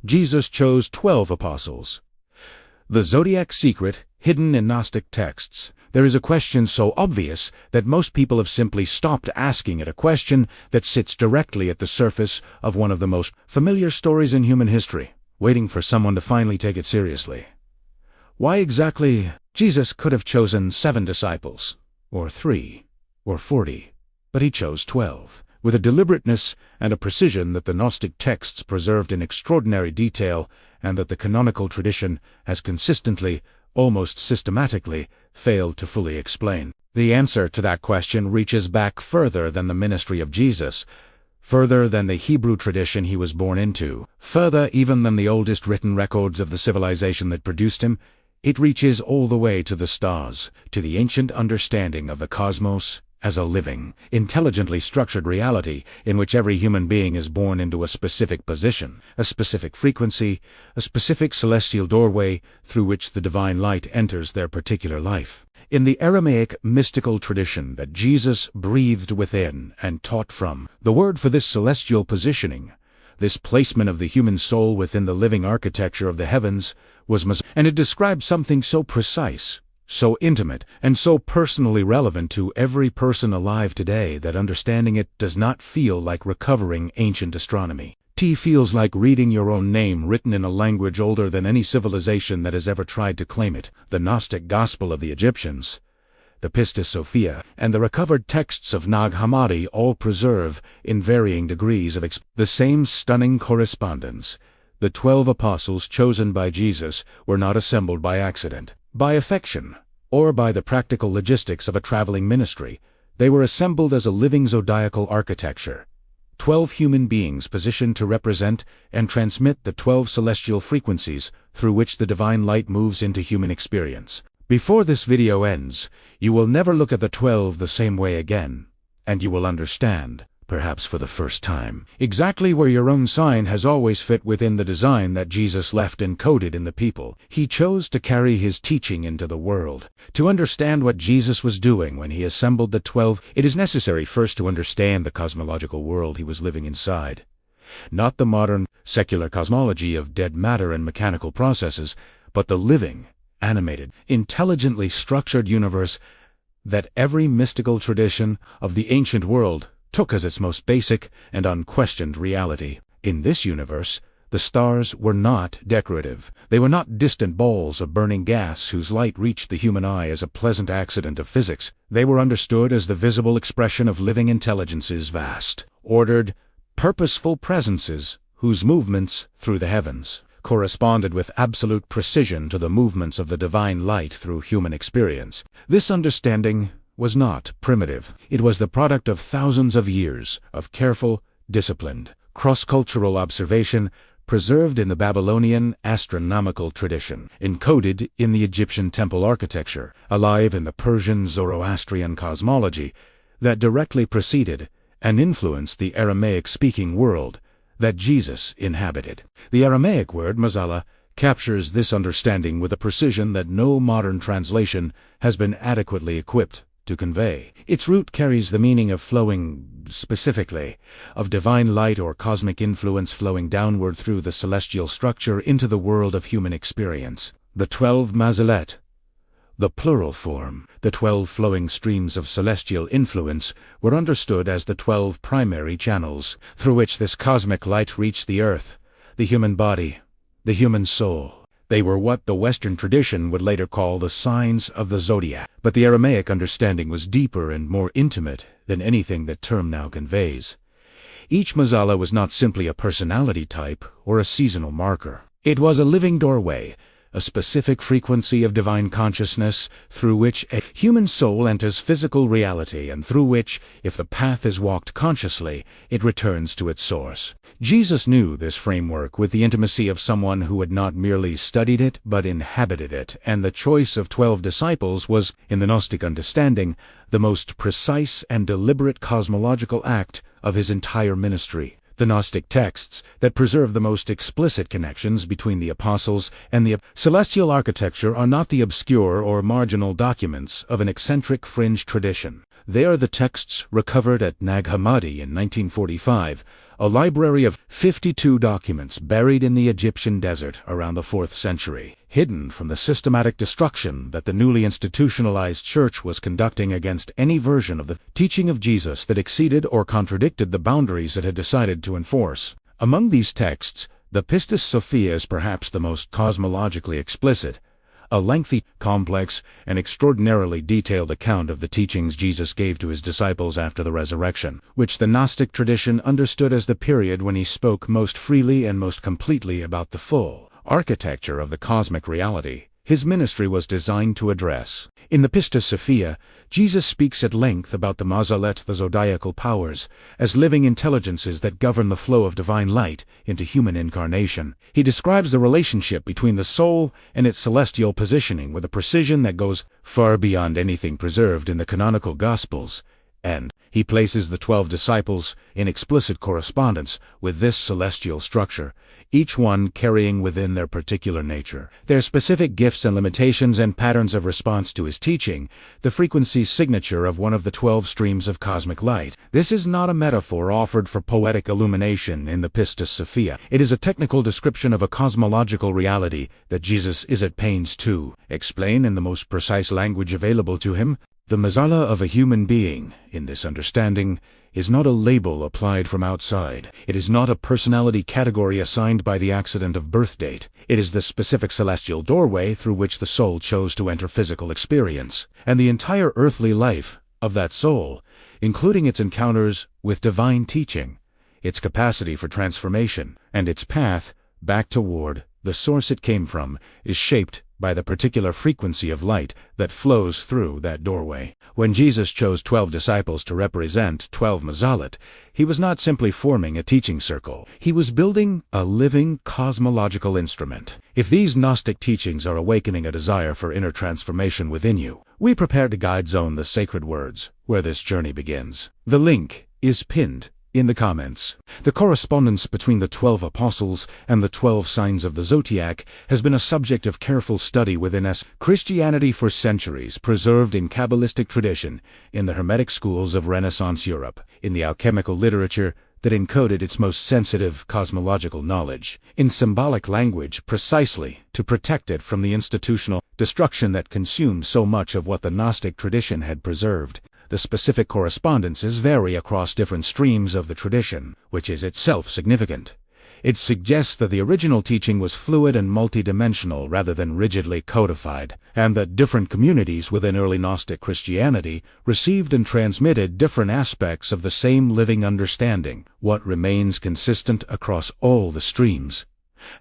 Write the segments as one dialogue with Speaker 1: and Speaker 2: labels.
Speaker 1: Jesus chose 12 apostles. The Zodiac secret, hidden in Gnostic texts. There is a question so obvious that most people have simply stopped asking it, a question that sits directly at the surface of one of the most familiar stories in human history, waiting for someone to finally take it seriously. Why exactly? Jesus could have chosen 7 disciples, or 3, or 40, but he chose 12, with a deliberateness and a precision that the Gnostic texts preserved in extraordinary detail and that the canonical tradition has consistently, almost systematically, failed to fully explain. The answer to that question reaches back further than the ministry of Jesus, further than the Hebrew tradition he was born into, further even than the oldest written records of the civilization that produced him. It reaches all the way to the stars, to the ancient understanding of the cosmos as a living, intelligently structured reality in which every human being is born into a specific position, a specific frequency, a specific celestial doorway through which the divine light enters their particular life. In the Aramaic mystical tradition that Jesus breathed within and taught from, the word for this celestial positioning, this placement of the human soul within the living architecture of the heavens, was and it described something so precise, so intimate, and so personally relevant to every person alive today that understanding it does not feel like recovering ancient astronomy. It feels like reading your own name written in a language older than any civilization that has ever tried to claim it. The Gnostic Gospel of the Egyptians, the Pistis Sophia, and the recovered texts of Nag Hammadi all preserve, in varying degrees of the same stunning correspondence. The 12 apostles chosen by Jesus were not assembled by accident, by affection, or by the practical logistics of a traveling ministry. They were assembled as a living zodiacal architecture. 12 human beings positioned to represent and transmit the 12 celestial frequencies through which the divine light moves into human experience. Before this video ends, you will never look at the 12 the same way again, and you will understand, perhaps for the first time, exactly where your own sign has always fit within the design that Jesus left encoded in the people. He chose to carry his teaching into the world. To understand what Jesus was doing when he assembled the 12, it is necessary first to understand the cosmological world he was living inside. Not the modern, secular cosmology of dead matter and mechanical processes, but the living, animated, intelligently structured universe that every mystical tradition of the ancient world took as its most basic and unquestioned reality. In this universe, the stars were not decorative. They were not distant balls of burning gas whose light reached the human eye as a pleasant accident of physics. They were understood as the visible expression of living intelligences, vast, ordered, purposeful presences whose movements through the heavens corresponded with absolute precision to the movements of the divine light through human experience. This understanding was not primitive. It was the product of thousands of years of careful, disciplined, cross-cultural observation preserved in the Babylonian astronomical tradition, encoded in the Egyptian temple architecture, alive in the Persian Zoroastrian cosmology that directly preceded and influenced the Aramaic-speaking world that Jesus inhabited. The Aramaic word mazala captures this understanding with a precision that no modern translation has been adequately equipped to convey. Its root carries the meaning of flowing, specifically, of divine light or cosmic influence flowing downward through the celestial structure into the world of human experience. The 12 mazalet, the plural form, the 12 flowing streams of celestial influence, were understood as the 12 primary channels through which this cosmic light reached the earth, the human body, the human soul. They were what the Western tradition would later call the signs of the Zodiac. But the Aramaic understanding was deeper and more intimate than anything that term now conveys. Each mazala was not simply a personality type or a seasonal marker. It was a living doorway, a specific frequency of divine consciousness through which a human soul enters physical reality and through which, if the path is walked consciously, it returns to its source. Jesus knew this framework with the intimacy of someone who had not merely studied it but inhabited it, and the choice of 12 disciples was, in the Gnostic understanding, the most precise and deliberate cosmological act of his entire ministry. The Gnostic texts that preserve the most explicit connections between the apostles and the celestial architecture are not the obscure or marginal documents of an eccentric fringe tradition. They are the texts recovered at Nag Hammadi in 1945, a library of 52 documents buried in the Egyptian desert around the 4th century, hidden from the systematic destruction that the newly institutionalized church was conducting against any version of the teaching of Jesus that exceeded or contradicted the boundaries it had decided to enforce. Among these texts, the Pistis Sophia is perhaps the most cosmologically explicit, a lengthy, complex, and extraordinarily detailed account of the teachings Jesus gave to his disciples after the resurrection, which the Gnostic tradition understood as the period when he spoke most freely and most completely about the full architecture of the cosmic reality his ministry was designed to address. In the Pistis Sophia, Jesus speaks at length about the Mazalet, the zodiacal powers, as living intelligences that govern the flow of divine light into human incarnation. He describes the relationship between the soul and its celestial positioning with a precision that goes far beyond anything preserved in the canonical Gospels, and he places the 12 disciples in explicit correspondence with this celestial structure, each one carrying within their particular nature, their specific gifts and limitations and patterns of response to his teaching, the frequency signature of one of the 12 streams of cosmic light. This is not a metaphor offered for poetic illumination in the Pistis Sophia. It is a technical description of a cosmological reality that Jesus is at pains to explain in the most precise language available to him. The mazala of a human being, in this understanding, is not a label applied from outside. It is not a personality category assigned by the accident of birth date. It is the specific celestial doorway through which the soul chose to enter physical experience, and the entire earthly life of that soul, including its encounters with divine teaching, its capacity for transformation, and its path back toward the source it came from, is shaped by the particular frequency of light that flows through that doorway. When Jesus chose 12 disciples to represent 12 Mazalet, he was not simply forming a teaching circle. He was building a living cosmological instrument. If these Gnostic teachings are awakening a desire for inner transformation within you, we prepare to guide Zone the sacred words, where this journey begins. The link is pinned in the comments. The correspondence between the 12 apostles and the 12 signs of the Zodiac has been a subject of careful study within Christianity for centuries, preserved in Kabbalistic tradition, in the Hermetic schools of Renaissance Europe, in the alchemical literature that encoded its most sensitive cosmological knowledge, in symbolic language precisely to protect it from the institutional destruction that consumed so much of what the Gnostic tradition had preserved. The specific correspondences vary across different streams of the tradition, which is itself significant. It suggests that the original teaching was fluid and multidimensional rather than rigidly codified, and that different communities within early Gnostic Christianity received and transmitted different aspects of the same living understanding. What remains consistent across all the streams,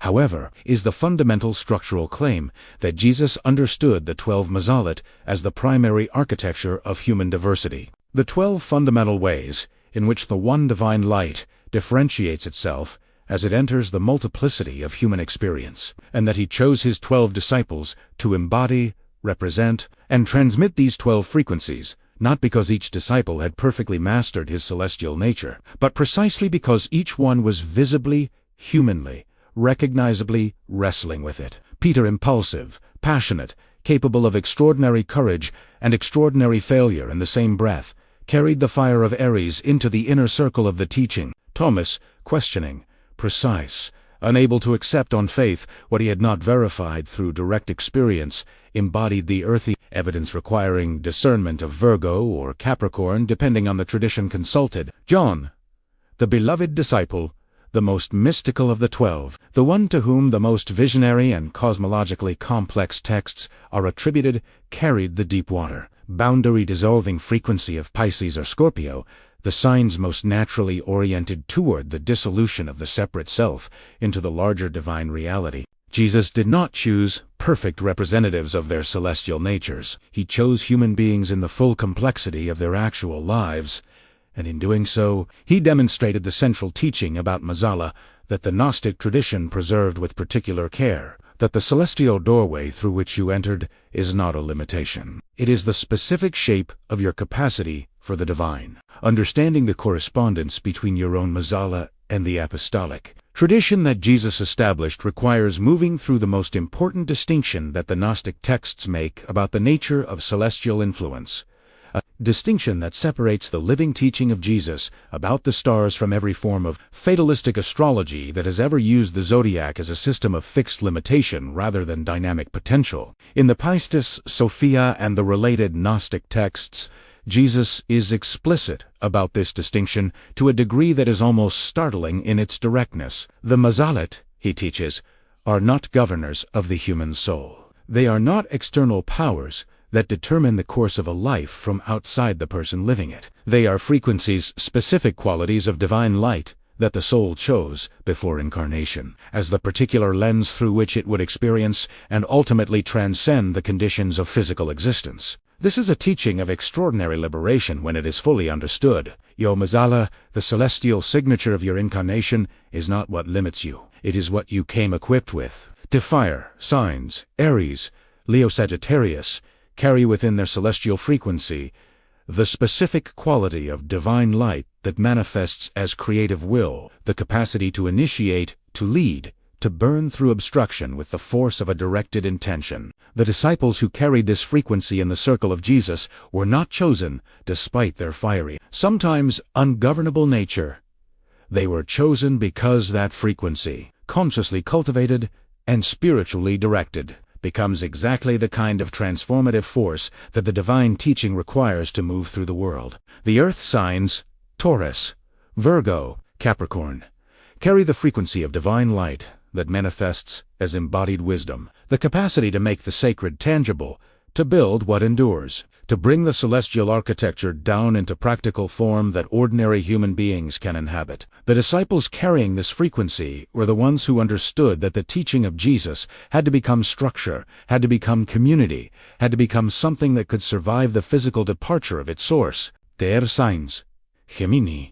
Speaker 1: however, is the fundamental structural claim that Jesus understood the 12 Mazalet as the primary architecture of human diversity. The 12 fundamental ways in which the one divine light differentiates itself as it enters the multiplicity of human experience, and that he chose his 12 disciples to embody, represent, and transmit these 12 frequencies, not because each disciple had perfectly mastered his celestial nature, but precisely because each one was visibly, humanly, recognizably wrestling with it. Peter, impulsive, passionate, capable of extraordinary courage and extraordinary failure in the same breath, carried the fire of Aries into the inner circle of the teaching. Thomas, questioning, precise, unable to accept on faith what he had not verified through direct experience, embodied the earthy evidence requiring discernment of Virgo or Capricorn depending on the tradition consulted. John, the beloved disciple, the most mystical of the 12, the one to whom the most visionary and cosmologically complex texts are attributed, carried the deep water, boundary-dissolving frequency of Pisces or Scorpio, the signs most naturally oriented toward the dissolution of the separate self into the larger divine reality. Jesus did not choose perfect representatives of their celestial natures. He chose human beings in the full complexity of their actual lives, and in doing so, he demonstrated the central teaching about Mazala that the Gnostic tradition preserved with particular care, that the celestial doorway through which you entered is not a limitation. It is the specific shape of your capacity for the divine. Understanding the correspondence between your own Mazala and the apostolic tradition that Jesus established requires moving through the most important distinction that the Gnostic texts make about the nature of celestial influence, a distinction that separates the living teaching of Jesus about the stars from every form of fatalistic astrology that has ever used the zodiac as a system of fixed limitation rather than dynamic potential. In the Pistis Sophia and the related Gnostic texts, Jesus is explicit about this distinction to a degree that is almost startling in its directness. The Mazalit, he teaches, are not governors of the human soul. They are not external powers that determine the course of a life from outside the person living it. They are frequencies, specific qualities of divine light that the soul chose before incarnation, as the particular lens through which it would experience and ultimately transcend the conditions of physical existence. This is a teaching of extraordinary liberation when it is fully understood. Yo Mazala, the celestial signature of your incarnation, is not what limits you. It is what you came equipped with. To fire, signs, Aries, Leo Sagittarius, carry within their celestial frequency the specific quality of divine light that manifests as creative will, the capacity to initiate, to lead, to burn through obstruction with the force of a directed intention. The disciples who carried this frequency in the circle of Jesus were not chosen despite their fiery, sometimes ungovernable nature. They were chosen because that frequency, consciously cultivated and spiritually directed, becomes exactly the kind of transformative force that the divine teaching requires to move through the world. The earth signs, Taurus, Virgo, Capricorn, carry the frequency of divine light that manifests as embodied wisdom, the capacity to make the sacred tangible, to build what endures, to bring the celestial architecture down into practical form that ordinary human beings can inhabit. The disciples carrying this frequency were the ones who understood that the teaching of Jesus had to become structure, had to become community, had to become something that could survive the physical departure of its source. The air signs, Gemini,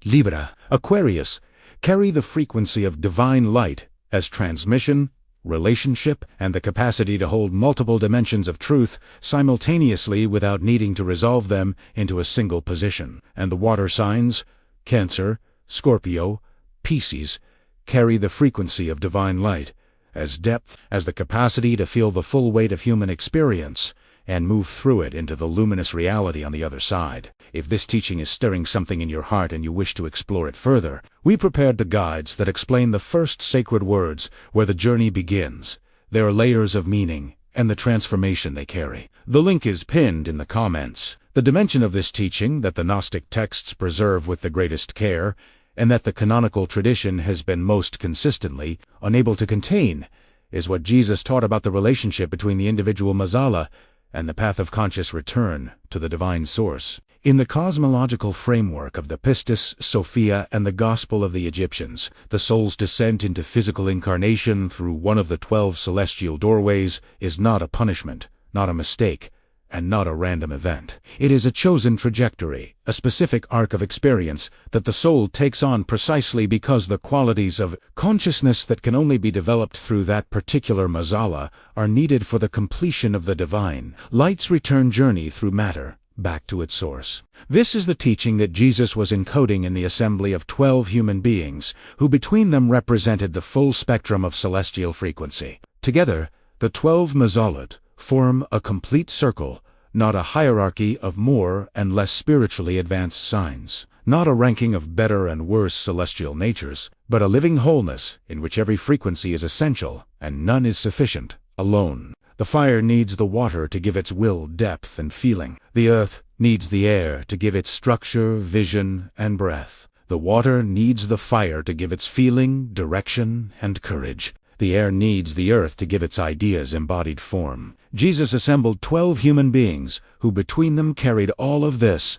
Speaker 1: Libra, Aquarius, carry the frequency of divine light as transmission, relationship, and the capacity to hold multiple dimensions of truth simultaneously without needing to resolve them into a single position. And the water signs, Cancer, Scorpio, Pisces, carry the frequency of divine light as depth, as the capacity to feel the full weight of human experience and move through it into the luminous reality on the other side. If this teaching is stirring something in your heart and you wish to explore it further, we prepared the guides that explain the first sacred words where the journey begins, their layers of meaning, and the transformation they carry. The link is pinned in the comments. The dimension of this teaching that the Gnostic texts preserve with the greatest care, and that the canonical tradition has been most consistently unable to contain, is what Jesus taught about the relationship between the individual Mazala and the path of conscious return to the divine source. In the cosmological framework of the Pistis Sophia and the Gospel of the Egyptians, the soul's descent into physical incarnation through one of the 12 celestial doorways is not a punishment, not a mistake, and not a random event. It is a chosen trajectory, a specific arc of experience that the soul takes on precisely because the qualities of consciousness that can only be developed through that particular mazala are needed for the completion of the divine light's return journey through matter, back to its source. This is the teaching that Jesus was encoding in the assembly of 12 human beings, who between them represented the full spectrum of celestial frequency. Together, the 12 Mazalit form a complete circle, not a hierarchy of more and less spiritually advanced signs, not a ranking of better and worse celestial natures, but a living wholeness in which every frequency is essential and none is sufficient alone. The fire needs the water to give its will, depth, and feeling. The earth needs the air to give its structure, vision, and breath. The water needs the fire to give its feeling, direction, and courage. The air needs the earth to give its ideas embodied form. Jesus assembled 12 human beings who between them carried all of this,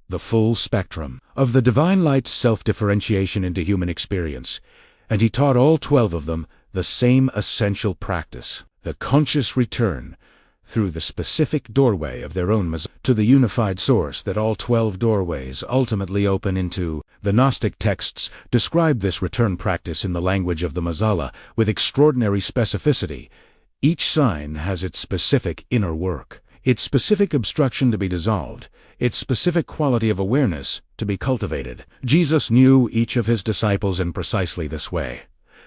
Speaker 1: the full spectrum of the divine light's self-differentiation into human experience, and he taught all 12 of them the same essential practice, the conscious return through the specific doorway of their own to the unified source that all 12 doorways ultimately open into. The Gnostic texts describe this return practice in the language of the Mazala with extraordinary specificity. Each sign has its specific inner work, its specific obstruction to be dissolved, its specific quality of awareness to be cultivated. Jesus knew each of his disciples in precisely this way.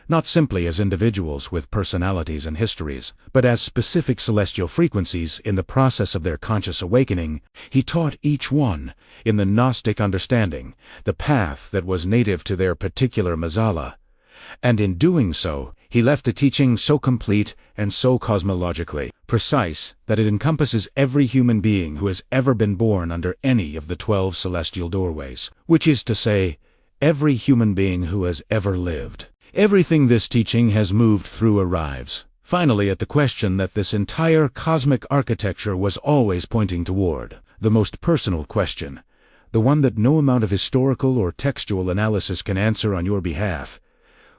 Speaker 1: not simply as individuals with personalities and histories, but as specific celestial frequencies in the process of their conscious awakening. He taught each one, in the Gnostic understanding, the path that was native to their particular mazala. And in doing so, he left a teaching so complete and so cosmologically precise that it encompasses every human being who has ever been born under any of the 12 celestial doorways, which is to say, every human being who has ever lived. Everything this teaching has moved through arrives, finally, at the question that this entire cosmic architecture was always pointing toward, the most personal question, the one that no amount of historical or textual analysis can answer on your behalf.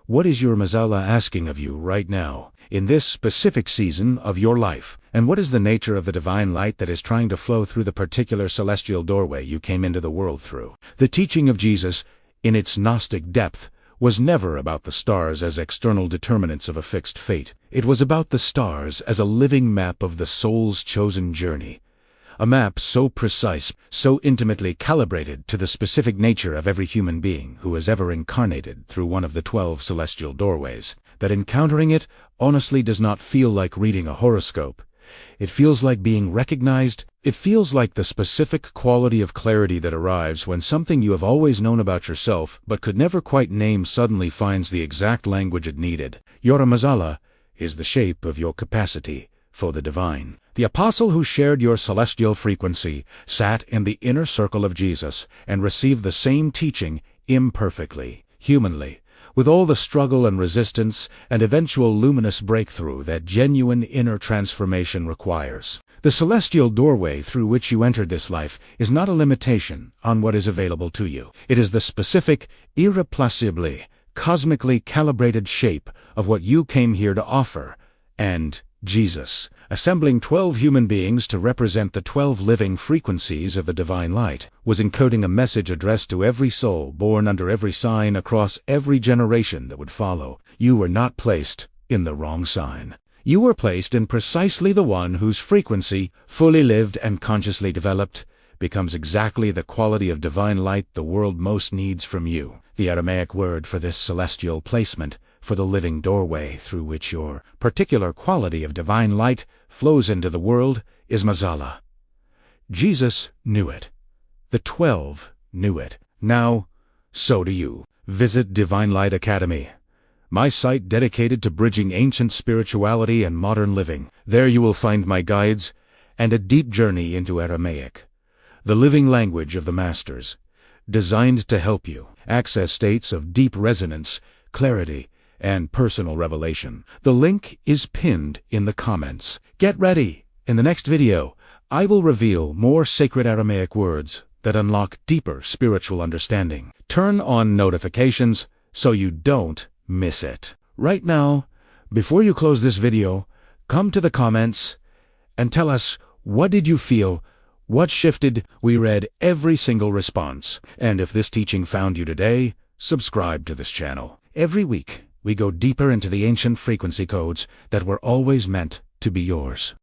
Speaker 1: What is your mazala asking of you right now, in this specific season of your life? And what is the nature of the divine light that is trying to flow through the particular celestial doorway you came into the world through? The teaching of Jesus, in its Gnostic depth, was never about the stars as external determinants of a fixed fate. It was about the stars as a living map of the soul's chosen journey. A map so precise, so intimately calibrated to the specific nature of every human being who has ever incarnated through one of the 12 celestial doorways, that encountering it honestly does not feel like reading a horoscope. It feels like being recognized. It feels like the specific quality of clarity that arrives when something you have always known about yourself but could never quite name suddenly finds the exact language it needed. Your mazala is the shape of your capacity for the divine. The apostle who shared your celestial frequency sat in the inner circle of Jesus and received the same teaching imperfectly, humanly, with all the struggle and resistance and eventual luminous breakthrough that genuine inner transformation requires. The celestial doorway through which you entered this life is not a limitation on what is available to you. It is the specific, irreplaceably, cosmically calibrated shape of what you came here to offer. And Jesus, assembling 12 human beings to represent the 12 living frequencies of the divine light, was encoding a message addressed to every soul born under every sign across every generation that would follow. You were not placed in the wrong sign. You were placed in precisely the one whose frequency, fully lived and consciously developed, becomes exactly the quality of divine light the world most needs from you. The Aramaic word for this celestial placement, for the living doorway through which your particular quality of divine light flows into the world, is mazala. Jesus knew it. The 12 knew it. Now, so do you. Visit Divine Light Academy, my site dedicated to bridging ancient spirituality and modern living. There you will find my guides and a deep journey into Aramaic, the living language of the masters, designed to help you access states of deep resonance, clarity, and personal revelation. The link is pinned in the comments. Get ready! In the next video, I will reveal more sacred Aramaic words that unlock deeper spiritual understanding. Turn on notifications so you don't miss it. Right now, before you close this video, come to the comments and tell us, what did you feel? What shifted? We read every single response. And if this teaching found you today, subscribe to this channel. Every week, we go deeper into the ancient frequency codes that were always meant to be yours.